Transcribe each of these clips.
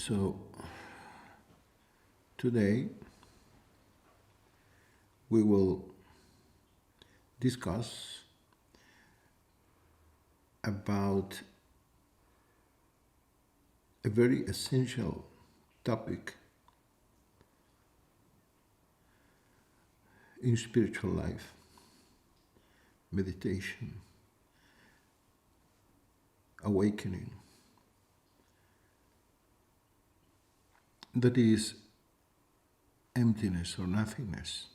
So today we will discuss about a very essential topic in spiritual life: meditation, awakening. That is emptiness or nothingness.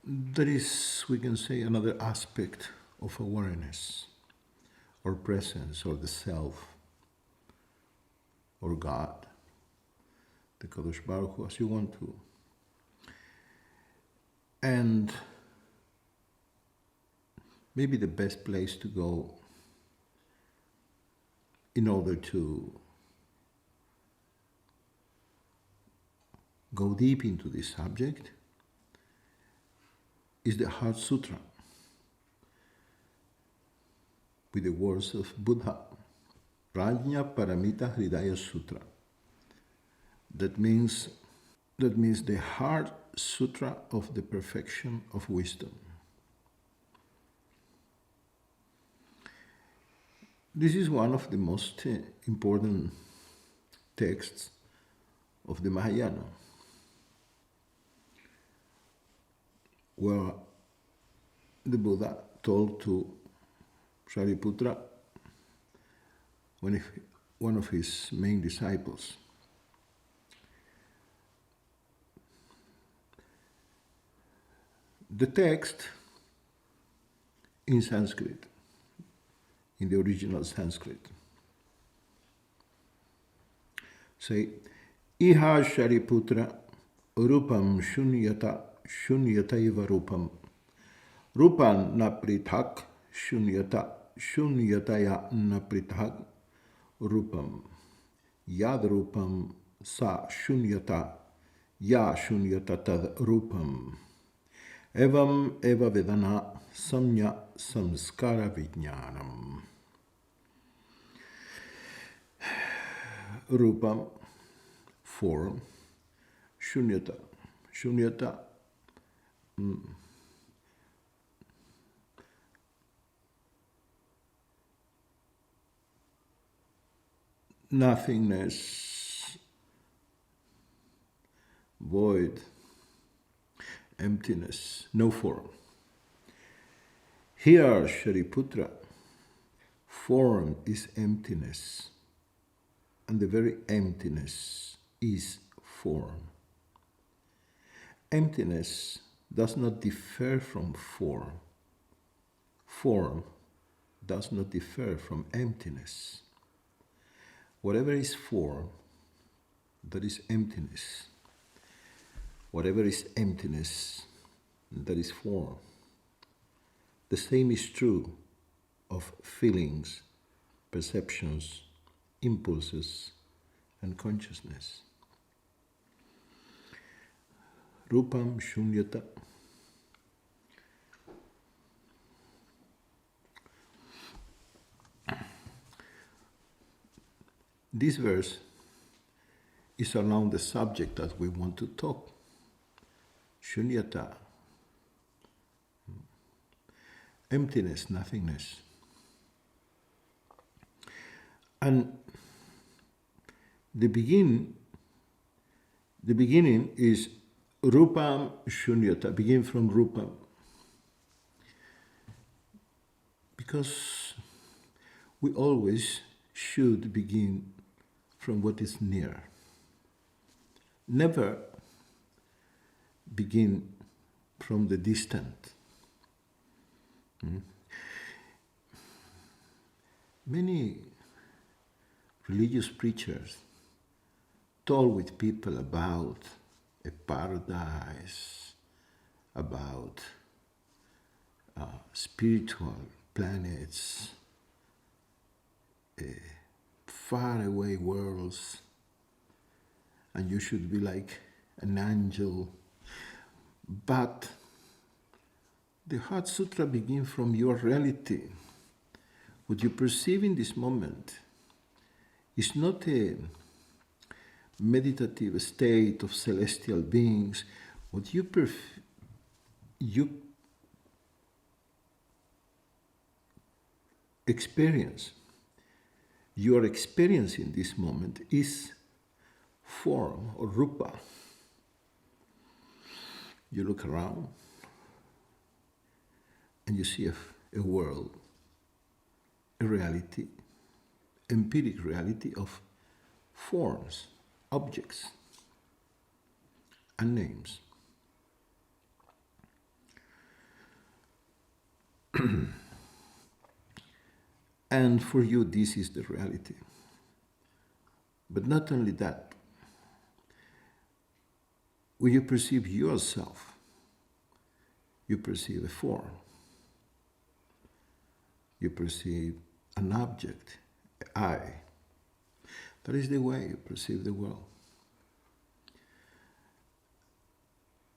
That is, we can say, another aspect of awareness or presence or the self or God, the Kadosh Baruch Hu, as you want to. And maybe the best place to go in order to go deep into this subject is the Heart Sutra, with the words of Buddha, Prajna Paramita Hridaya Sutra. That means the Heart Sutra of the perfection of wisdom. This is one of the most important texts of the Mahayana, where the Buddha told to Shariputra, one of his main disciples, the text in Sanskrit, in the original Sanskrit, say, Iha Shariputra Rupam Shunyataiva Rupam Rupan na prithak Shunyataya na prithak Rupam Yad Rupam Sa Shunyata Ya Shunyata Tad Rupam Evam Eva Vedana Samya Samskara Vijnanam. Rupam, form, Shunyata. Shunyata, nothingness, void, emptiness, no form. Here, Shariputra, form is emptiness, and the very emptiness is form. Emptiness does not differ from form. Form does not differ from emptiness. Whatever is form, that is emptiness. Whatever is emptiness, that is form. The same is true of feelings, perceptions, impulses, and consciousness. Rupam Shunyata. This verse is around the subject that we want to talk. Shunyata. Emptiness, nothingness. And the beginning is Rupam Shunyata, begin from Rupam. Because we always should begin from what is near. Never begin from the distant. Many religious preachers told with people about a paradise, about spiritual planets, faraway worlds, and you should be like an angel. But the Heart Sutra begins from your reality. What you perceive in this moment It's not a meditative state of celestial beings. What you experience, you are experiencing this moment is form or rupa. You look around and you see a world, a reality, empiric reality of forms, objects, and names. And for you, this is the reality. But not only that, when you perceive yourself, you perceive a form. You perceive an object, I. That is the way you perceive the world.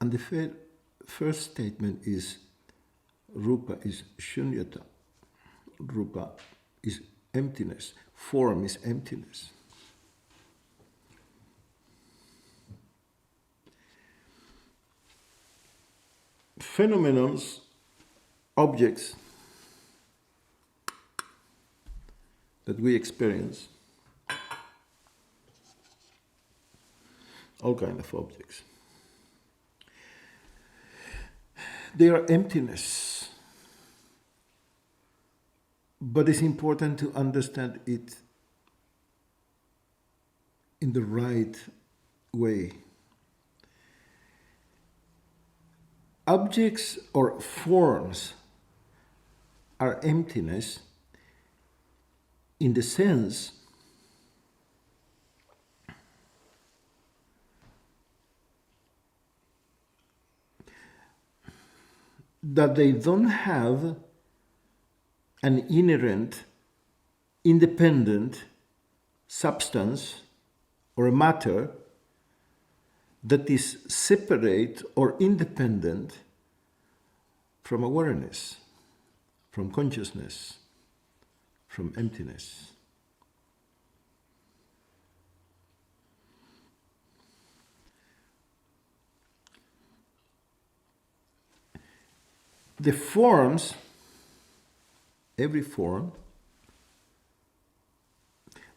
And the first statement is rupa is shunyata. Rupa is emptiness. Form is emptiness. Phenomenons, objects that we experience, all kinds of objects, they are emptiness. But it's important to understand it in the right way. Objects or forms are emptiness in the sense that they don't have an inherent, independent substance or a matter that is separate or independent from awareness, from consciousness, from emptiness. The forms, every form,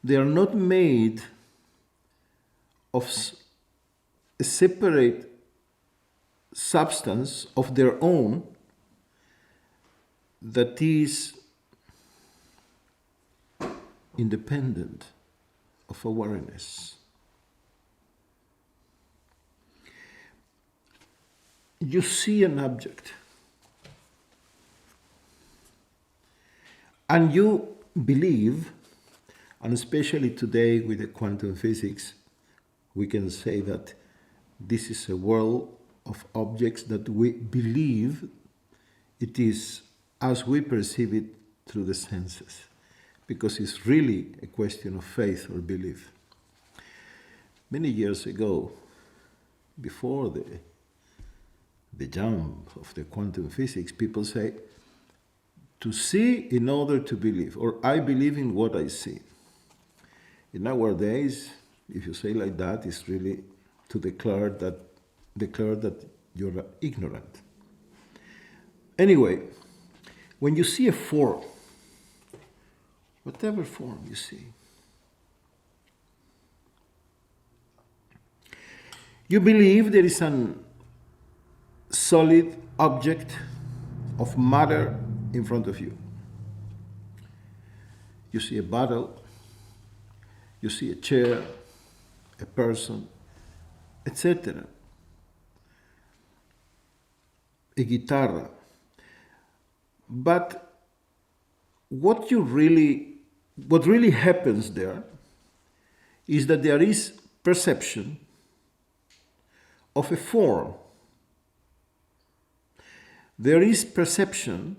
they are not made of a separate substance of their own that is independent of awareness. You see an object and you believe, and especially today with the quantum physics, we can say that this is a world of objects that we believe it is as we perceive it through the senses, because it's really a question of faith or belief. Many years ago, before the jump of the quantum physics, people say, to see in order to believe, or I believe in what I see. In nowadays, if you say like that, it's really to declare that you're ignorant. Anyway, when you see a form, whatever form you see, you believe there is an solid object of matter in front of you. You see a bottle, you see a chair, a person, etc. A guitar. But what really happens there is that there is perception of a form. There is perception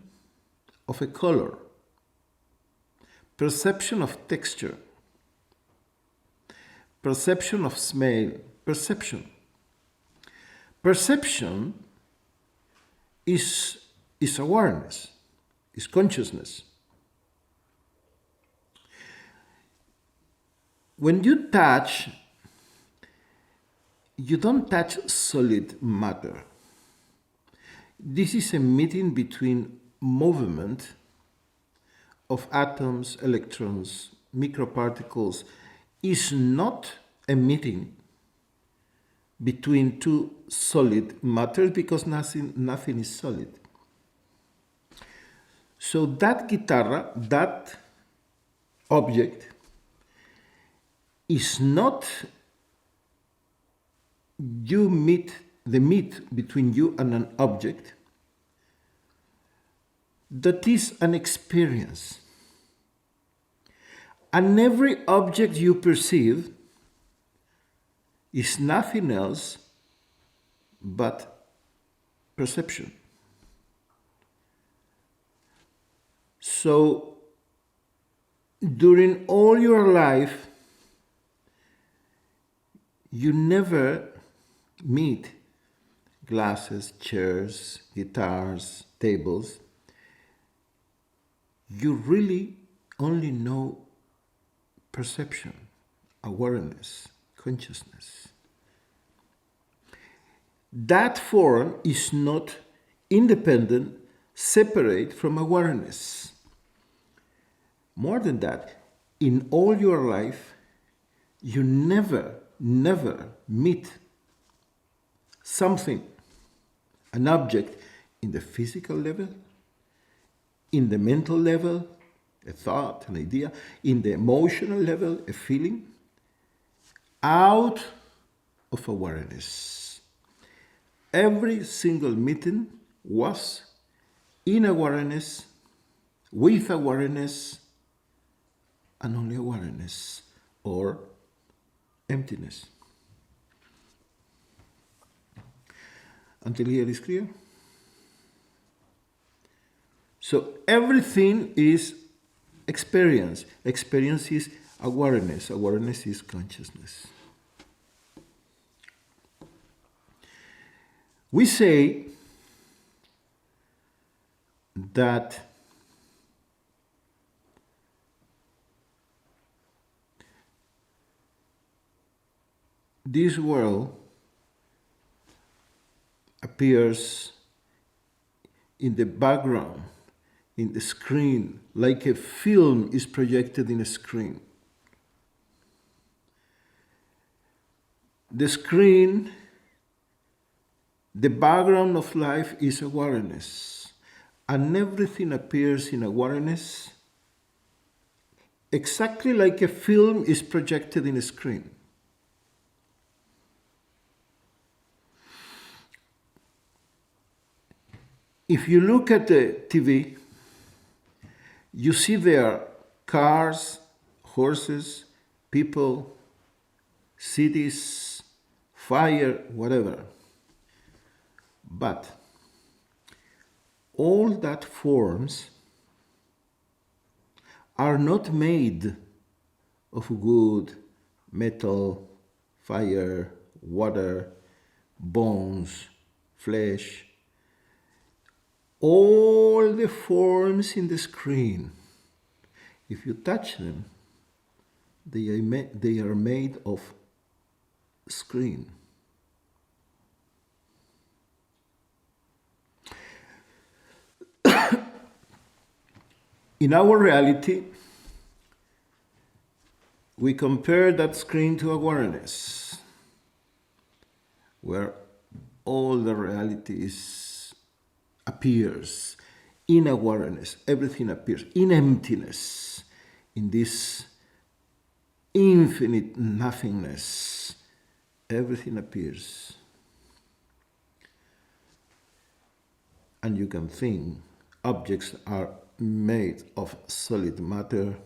of a color, perception of texture, perception of smell, perception. Perception is awareness, is consciousness. when you touch, you don't touch solid matter. This is a meeting between movement of atoms, electrons, microparticles. Is not a meeting between two solid matters because nothing is solid. So that guitarra, that object, is not the meet between you and an object. That is an experience. And every object you perceive is nothing else but perception. So, during all your life, you never meet glasses, chairs, guitars, tables. You really only know perception, awareness, consciousness. That form is not independent, separate from awareness. More than that, in all your life, you never meet something, an object, in the physical level, in the mental level, a thought, an idea, in the emotional level, a feeling, out of awareness. Every single meeting was in awareness, with awareness, and only awareness, or emptiness. Until here is clear? So everything is experience. Experience is awareness. Awareness is consciousness. We say that this world appears in the background, in the screen, like a film is projected in a screen. The screen, the background of life is awareness, and everything appears in awareness exactly like a film is projected in a screen. If you look at the TV, you see there cars, horses, people, cities, fire, whatever. But all that forms are not made of wood, metal, fire, water, bones, flesh. All the forms in the screen, if you touch them, they are made of screen. In our reality, we compare that screen to awareness, where all the realities appears in awareness. Everything appears in emptiness, in this infinite nothingness. Everything appears. And you can think objects are made of solid matter,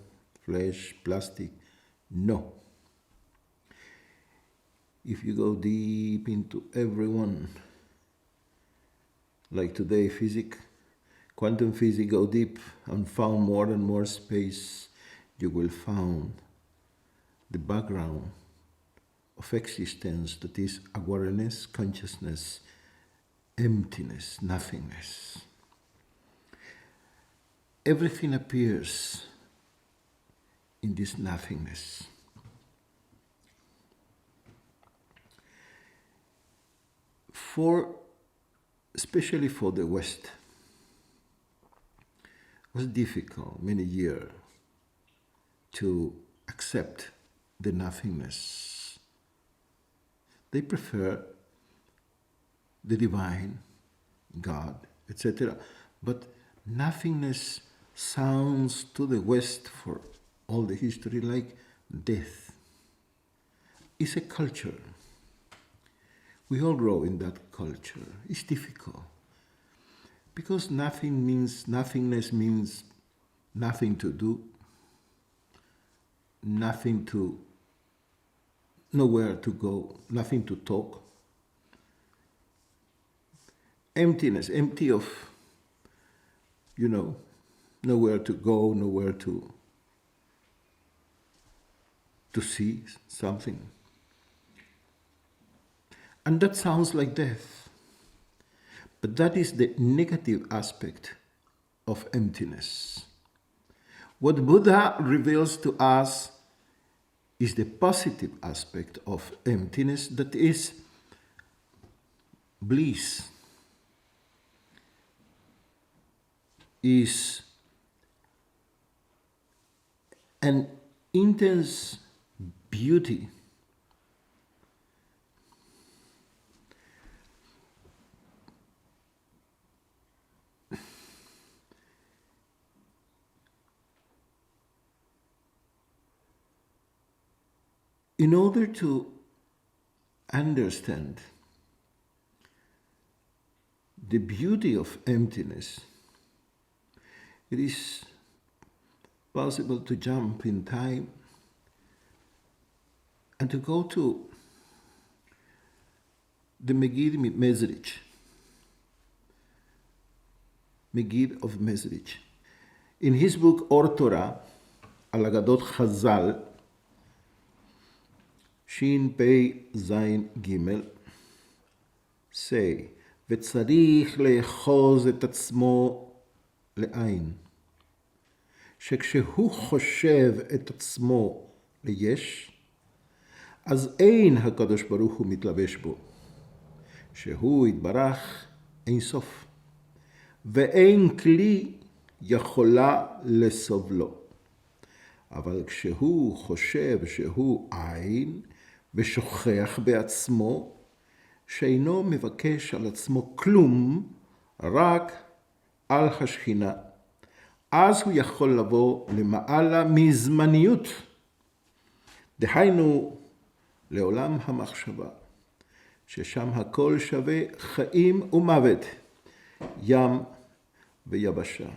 flesh, plastic. No. If you go deep into everyone, like today, quantum physics, go deep and found more and more space, you will find the background of existence, that is awareness, consciousness, emptiness, nothingness. Everything appears in this nothingness. especially for the West, was difficult many years to accept the nothingness. They prefer the divine, God, etc. But nothingness sounds to the West for all the history like death. It's a culture. We all grow in that culture. It's difficult. Because nothingness means nothing to do, nowhere to go, nothing to talk. Emptiness, empty of, nowhere to go, nowhere to see something. And that sounds like death. But that is the negative aspect of emptiness. What Buddha reveals to us is the positive aspect of emptiness, that is bliss, is an intense beauty. In order to understand the beauty of emptiness, it is possible to jump in time and to go to the Megid of Mezrich. In his book Or Torah, על אגדות חז"ל, שפ"ז ג', say, וצריך לאחוז את עצמו לעין, שכשהוא חושב את עצמו ליש, אז אין הקדוש ברוך הוא מתלבש בו, שהוא יתברך אין סוף, ואין כלי יכולה לסובלו. אבל כשהוא חושב שהוא עין ושוכח בעצמו, שאינו מבקש על עצמו כלום, רק על השכינה, אז הוא יכול לבוא למעלה מזמניות, דהיינו לעולם המחשבה, ששם הכל שווה חיים ומוות, ים ויבשה.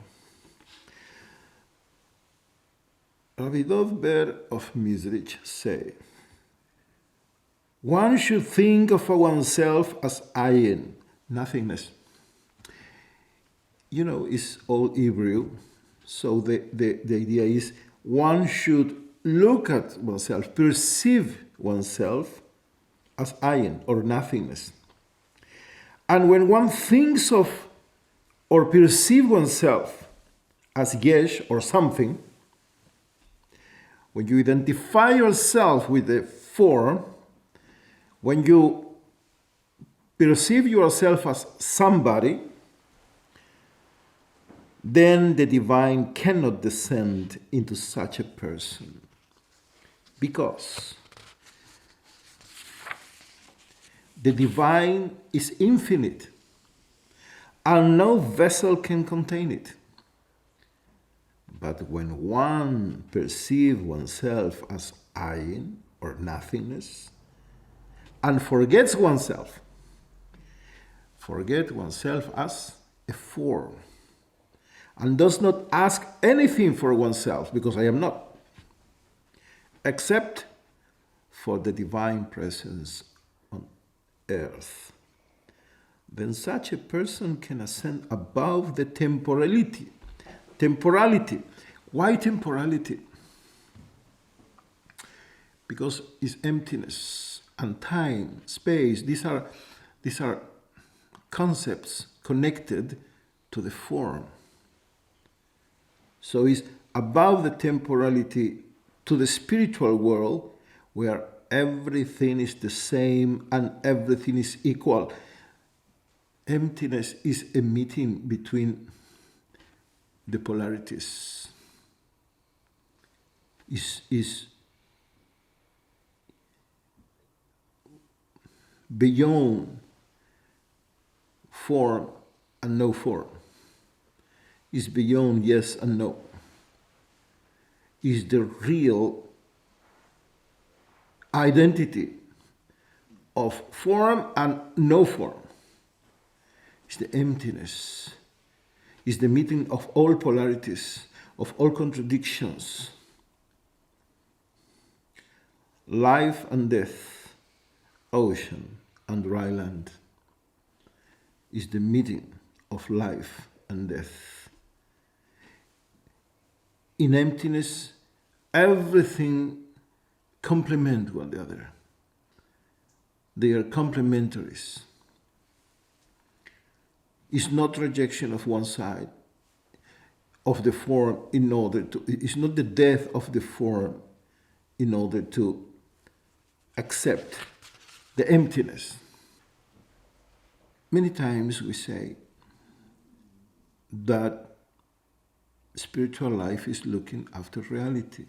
Rabbi Dov Ber of Mizrich say, one should think of oneself as ayin, nothingness. It's all Hebrew, so the idea is one should look at oneself, perceive oneself as ayin, or nothingness. And when one thinks of or perceives oneself as yesh, or something, when you identify yourself with the form, when you perceive yourself as somebody, then the divine cannot descend into such a person. Because the divine is infinite, and no vessel can contain it. But when one perceives oneself as ayin, or nothingness, and forgets oneself as a form, and does not ask anything for oneself, because I am not, except for the divine presence on earth, then such a person can ascend above the temporality. Why temporality? Because it's emptiness and time, space. These are concepts connected to the form. So it's above the temporality to the spiritual world, where everything is the same and everything is equal. Emptiness is a meeting between the polarities. Is beyond form and no form. Is beyond yes and no. Is the real identity of form and no form. Is the emptiness. Is the meeting of all polarities, of all contradictions. Life and death, ocean and dry land. Is the meeting of life and death. In emptiness, everything complements one another. They are complementaries. It's not rejection of one side of the form in order to, it's not the death of the form in order to accept the emptiness. Many times we say that spiritual life is looking after reality.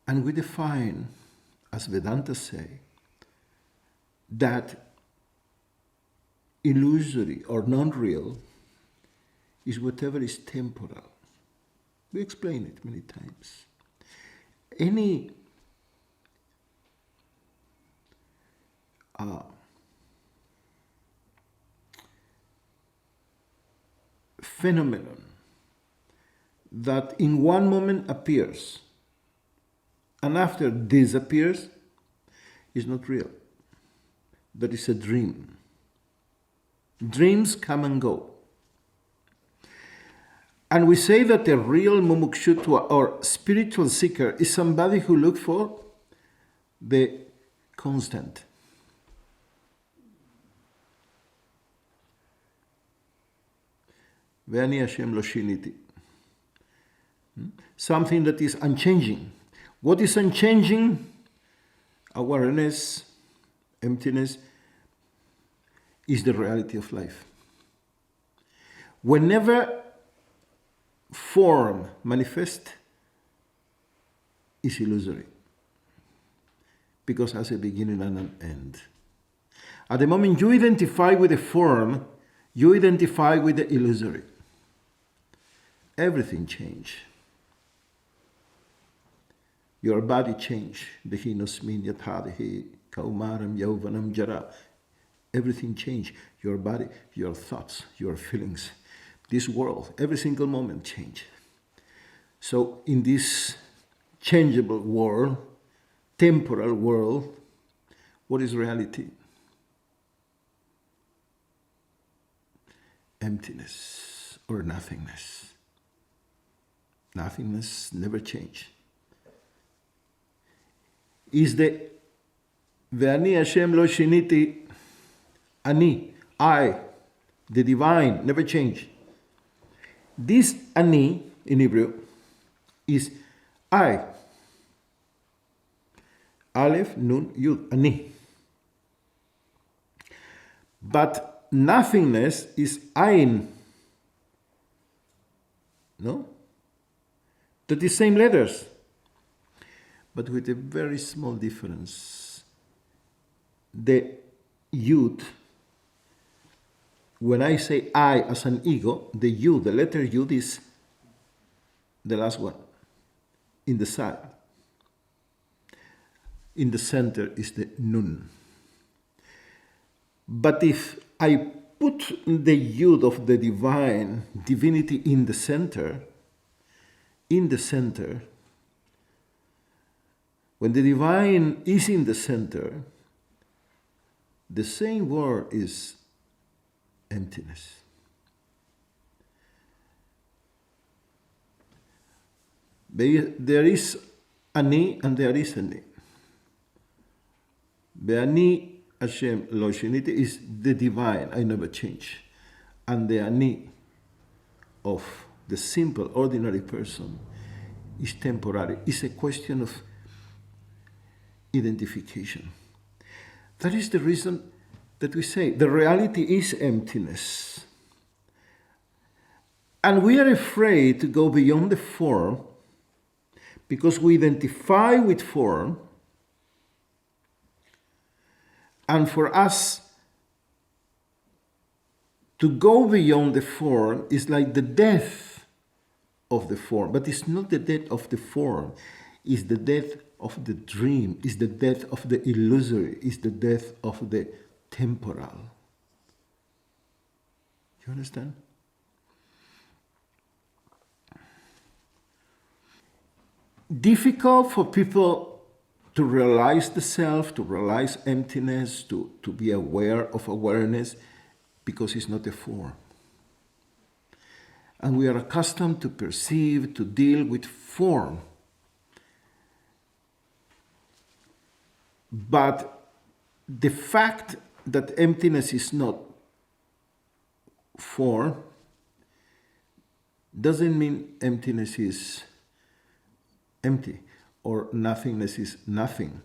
And we define, as Vedanta say, that illusory or non-real is whatever is temporal. We explain it many times. Any phenomenon that in one moment appears and after disappears is not real. That is a dream. Dreams come and go. And we say that a real mumukshutva or spiritual seeker is somebody who looks for the constant. Ve'ani Hashem lo shiniti. Something that is unchanging. What is unchanging? Awareness, emptiness, is the reality of life. Whenever form manifests, is illusory. Because it has a beginning and an end. At the moment you identify with the form, you identify with the illusory. Everything changes. Your body changes. Dehinosmin yathadehi kaumaram yauvanam jara. Everything changes. Your body, your thoughts, your feelings. This world, every single moment change. So in this changeable world, temporal world, what is reality? Emptiness or nothingness. Nothingness never change. Is the Ve'ani Hashem lo shiniti, Ani, I, the divine, never change. This Ani in Hebrew is I. Aleph, Nun, Yud, Ani. But nothingness is Ain. No? They're the same letters, but with a very small difference. The Yud, when I say I as an ego, the Yud, the letter Yud is the last one, in the side. In the center is the Nun. But if I put the Yud of the divine, divinity in the center, when the divine is in the center, the same word is emptiness. There is Ani and there is Ani. The Ani Hashem lo shiniti is the divine, I never change. And the Ani of the simple, ordinary person is temporary. It's a question of identification. That is the reason that we say the reality is emptiness. And we are afraid to go beyond the form because we identify with form. And for us, to go beyond the form is like the death of the form. But it's not the death of the form. It's the death of the dream. It's the death of the illusory. It's the death of the temporal. You understand? Difficult for people to realize the self, to realize emptiness, to be aware of awareness, because it's not a form. And we are accustomed to perceive, to deal with form. But the fact that emptiness is not form doesn't mean emptiness is empty or nothingness is nothing.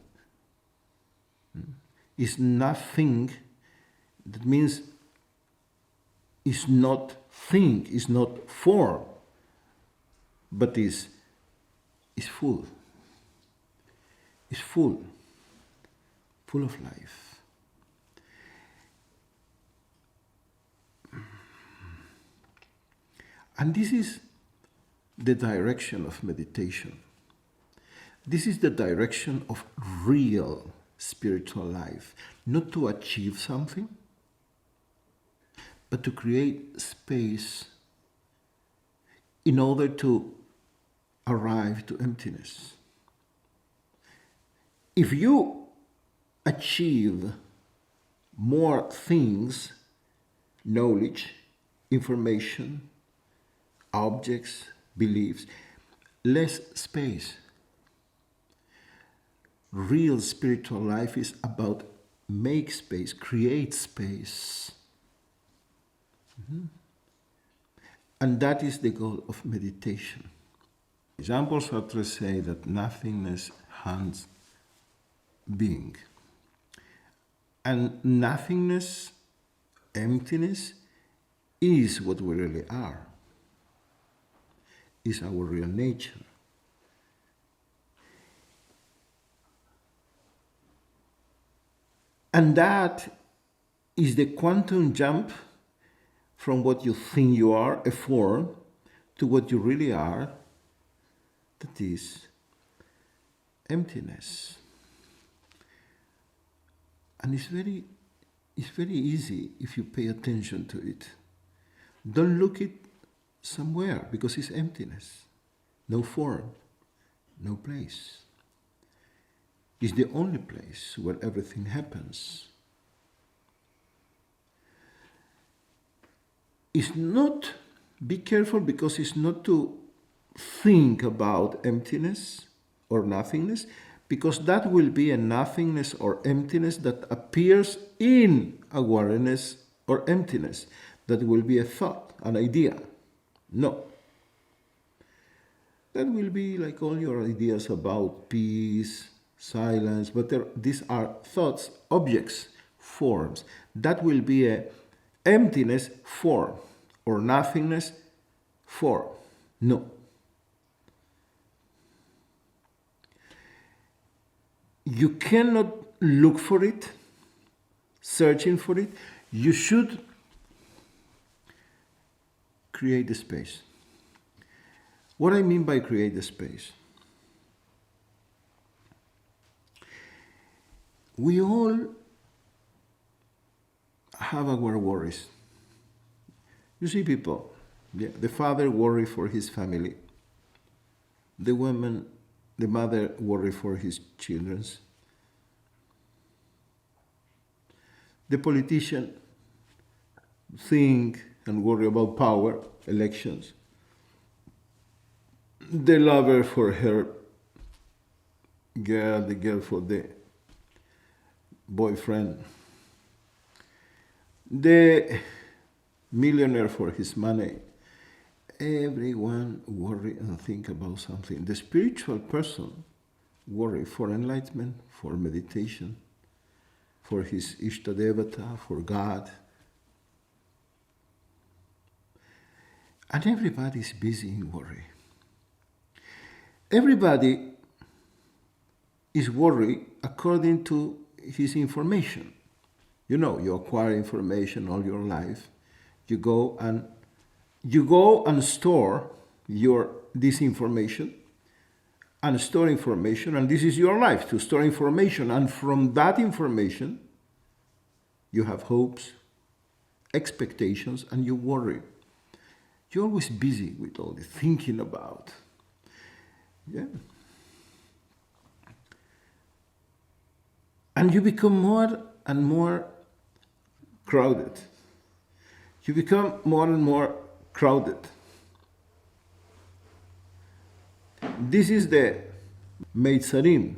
It's nothing, that means it's not thing, it's not form, but is full. It's full of life. And this is the direction of meditation. This is the direction of real spiritual life. Not to achieve something, but to create space in order to arrive to emptiness. If you achieve more things, knowledge, information, objects, beliefs, less space. Real spiritual life is about make space, create space. And that is the goal of meditation. Examples are to say that nothingness hunts being. And nothingness, emptiness, is what we really are. Is our real nature. And that is the quantum jump from what you think you are, a form, to what you really are, that is emptiness. And it's very easy if you pay attention to it. Don't look it somewhere, because it's emptiness. No form, no place. It's the only place where everything happens. It's not, be careful, because it's not to think about emptiness or nothingness, because that will be a nothingness or emptiness that appears in awareness or emptiness. That will be a thought, an idea. No. That will be like all your ideas about peace, silence, but these are thoughts, objects, forms. That will be a emptiness form or nothingness form. No. You cannot look for it, searching for it. You should create the space. What I mean by create the space? We all have our worries. You see people, the father worry for his family. The mother worry for his children. The politician think and worry about power, elections. The lover for her girl, the girl for the boyfriend. The millionaire for his money. Everyone worry and think about something. The spiritual person worry for enlightenment, for meditation, for his Ishtadevata, for God. And everybody is busy in worry. Everybody is worried according to his information. You know, you acquire information all your life. You go and store this information and store information, and this is your life, to store information. And from that information, you have hopes, expectations, and you worry. You're always busy with all the thinking about. Yeah. And you become more and more crowded. You become more and more crowded. This is the Meitzarim.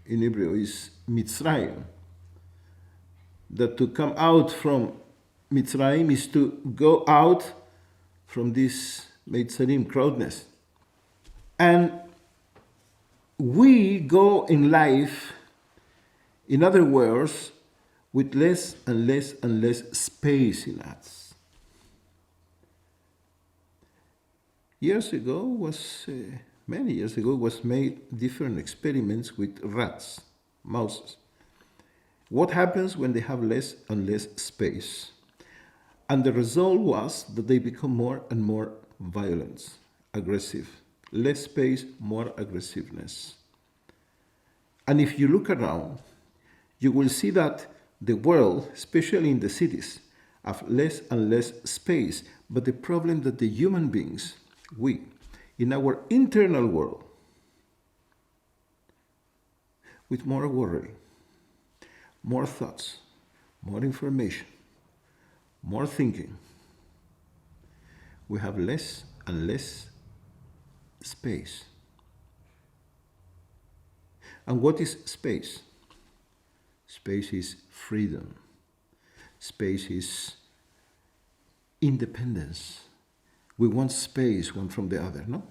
In Hebrew is Mitzrayim. That to come out from Mitzrayim is to go out from this Meitzarim, crowdness. And we go in life, in other words, with less and less and less space in us. Many years ago, was made different experiments with rats, mouses. What happens when they have less and less space? And the result was that they become more and more violent, aggressive. Less space, more aggressiveness. And if you look around, you will see that the world, especially in the cities, have less and less space. But the problem that the human beings, we, in our internal world, with more worry, more thoughts, more information, more thinking, we have less and less space. And what is space? Space is freedom. Space is independence. We want space one from the other, no?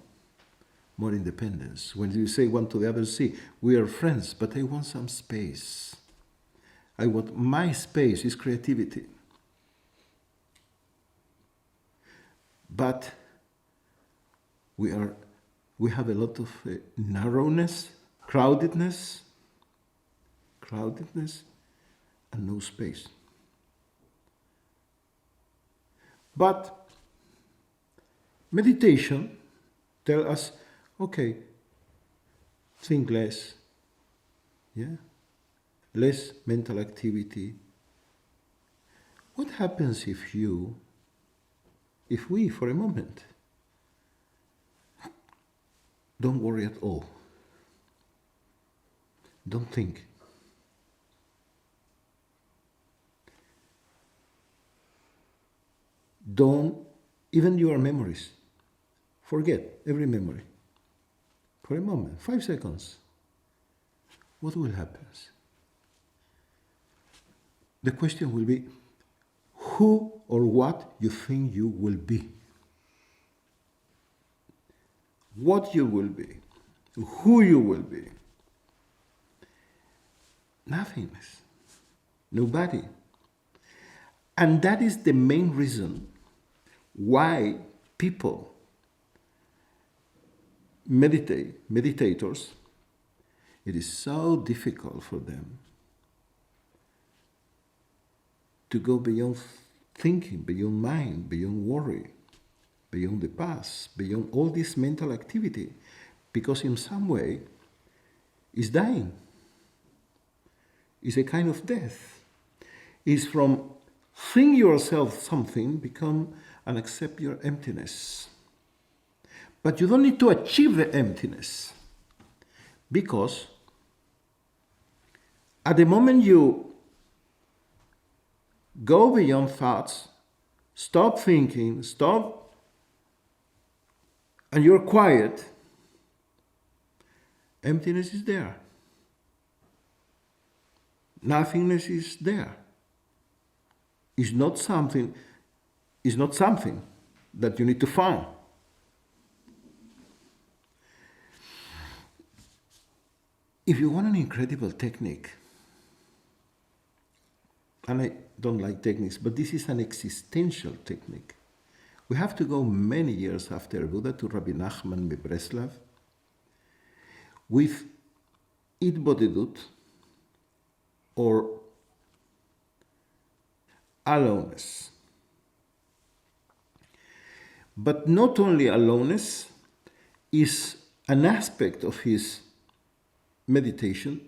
More independence. When you say one to the other, see, we are friends, but I want some space. I want my space is creativity. But we have a lot of narrowness, crowdedness, and no space. But meditation tells us, okay, think less, yeah, less mental activity. What happens if we, for a moment, don't worry at all? Don't think. Don't, even your memories, forget every memory. For a moment, 5 seconds. What will happen? The question will be, who or what you think you will be. What you will be. Who you will be. Nothingness. Nobody. And that is the main reason why people, meditators, it is so difficult for them to go beyond thinking, beyond mind, beyond worry, beyond the past, beyond all this mental activity, because in some way it's dying. It's a kind of death. It's from think yourself something, become and accept your emptiness. But you don't need to achieve the emptiness, because at the moment you go beyond thoughts, stop thinking, and you're quiet, emptiness is there. Nothingness is there. It's not something that you need to find. If you want an incredible technique and I don't like techniques, but this is an existential technique. We have to go many years after Buddha to Rabbi Nachman Bebreslav with Itbodedut, or aloneness. But not only aloneness is an aspect of his meditation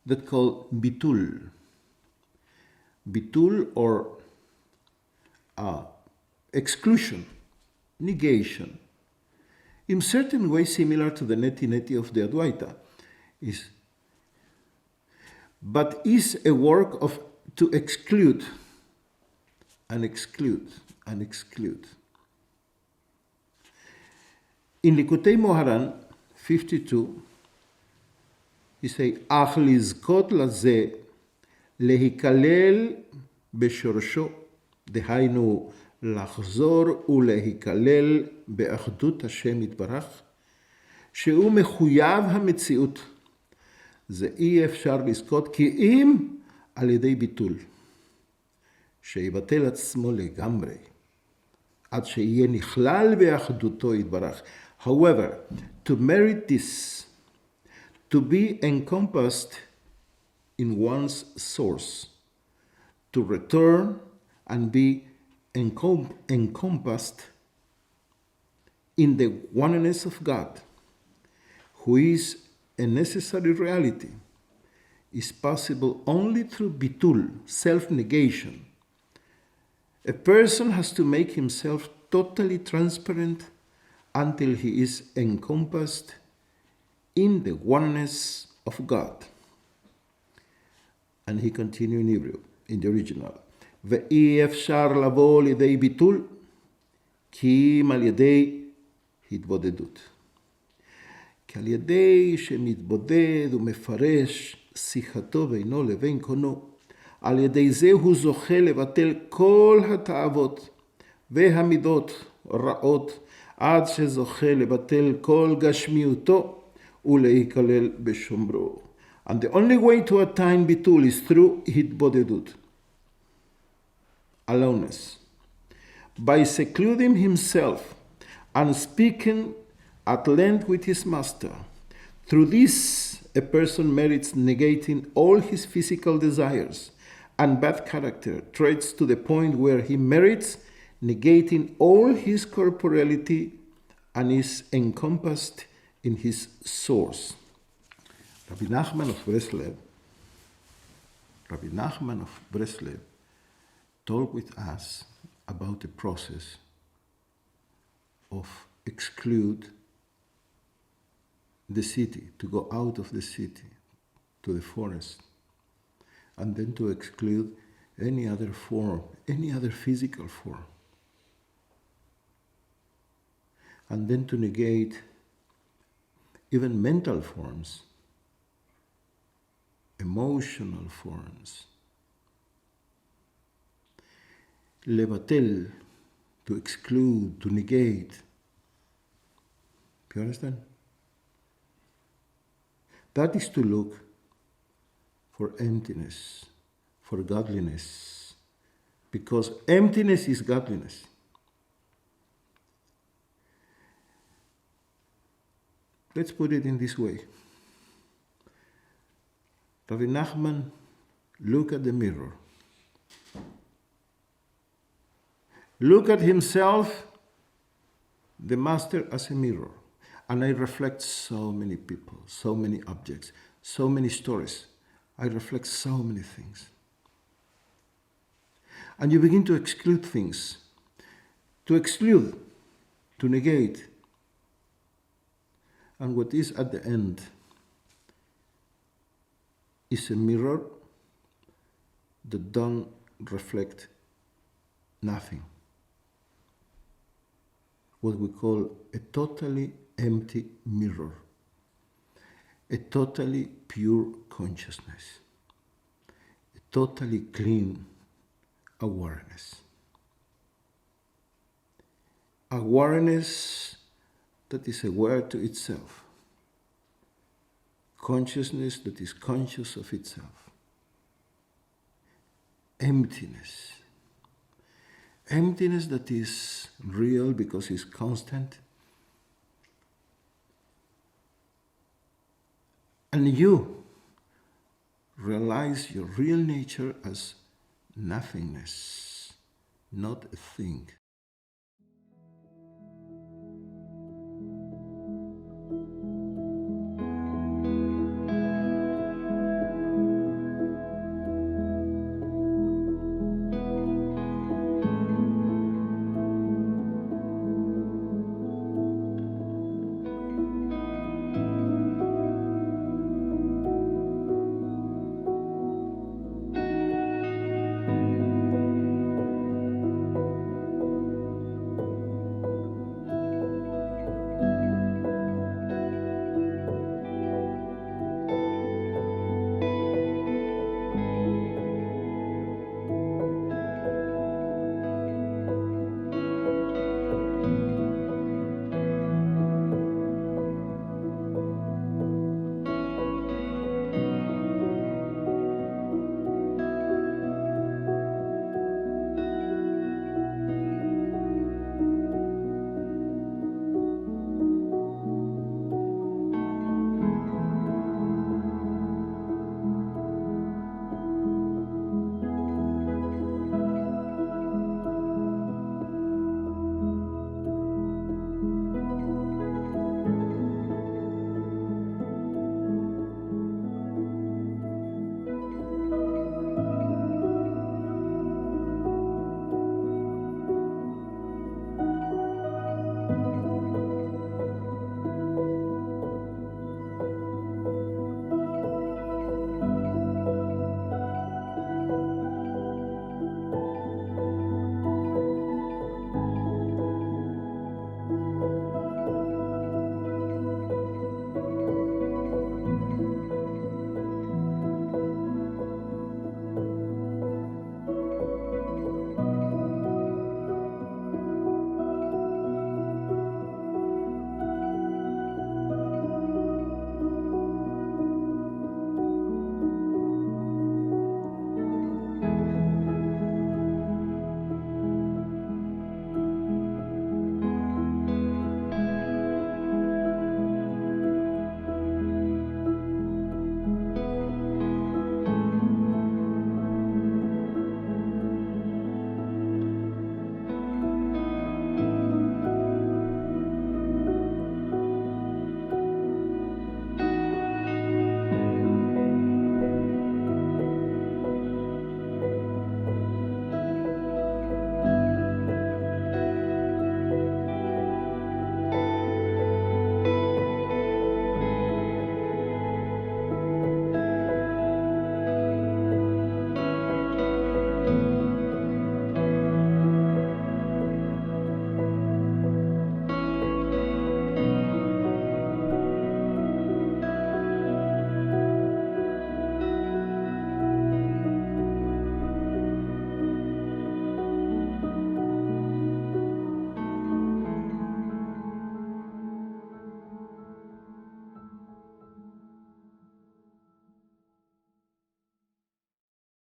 that called bitul. Bitul, or exclusion, negation, in certain way similar to the neti-neti of the Advaita, but is a work of to exclude and exclude and exclude. In Likutei Moharan 52, he says, "Ach lizkot lazeh lehikalel בשורשו, דהיינו לחזור ולהיכלל באחדות השם יתברך, שהוא מחויב המציאות. זה אי אפשר לזכות כי אם על ידי ביטול, שיבטל עצמו לגמרי, עד שיהיה נכלל באחדותו יתברך. However, to merit this, to be encompassed in one's source, to return and be encompassed in the oneness of God, who is a necessary reality, is possible only through bitul, self-negation. A person has to make himself totally transparent until he is encompassed in the oneness of God." And he continued in Hebrew, in the original. ואי אפשר לבוא לידי ביטול, כי אם על ידי התבודדות. כי על ידי שמתבודד ומפרש שיחתו בינו לבין קונו, על ידי זה הוא זוכה לבטל כל התאוות והמידות רעות, עד שזוכה לבטל כל גשמיותו ולהיכלל בשומרו. And the only way to attain bitul is through hitbodedut, aloneness. By secluding himself and speaking at length with his master. Through this, a person merits negating all his physical desires and bad character traits to the point where he merits negating all his corporeality and is encompassed in his source. Rabbi Nachman of Breslev talked with us about the process of exclude the city, to go out of the city to the forest, and then to exclude any other form, any other physical form, and then to negate even mental forms, emotional forms. Levatel, to exclude, to negate. Do you understand? That is to look for emptiness, for godliness, because emptiness is godliness. Let's put it in this way. Rabbi Nachman looked at the mirror. Look at himself, the master, as a mirror. And I reflect so many people, so many objects, so many stories. I reflect so many things. And you begin to exclude things. To exclude, to negate. And what is at the end is a mirror that don't reflect nothing. What we call a totally empty mirror, a totally pure consciousness, a totally clean awareness. Awareness that is aware to itself. Consciousness that is conscious of itself. emptiness. Emptiness that is real because it's constant. And you realize your real nature as nothingness, not a thing.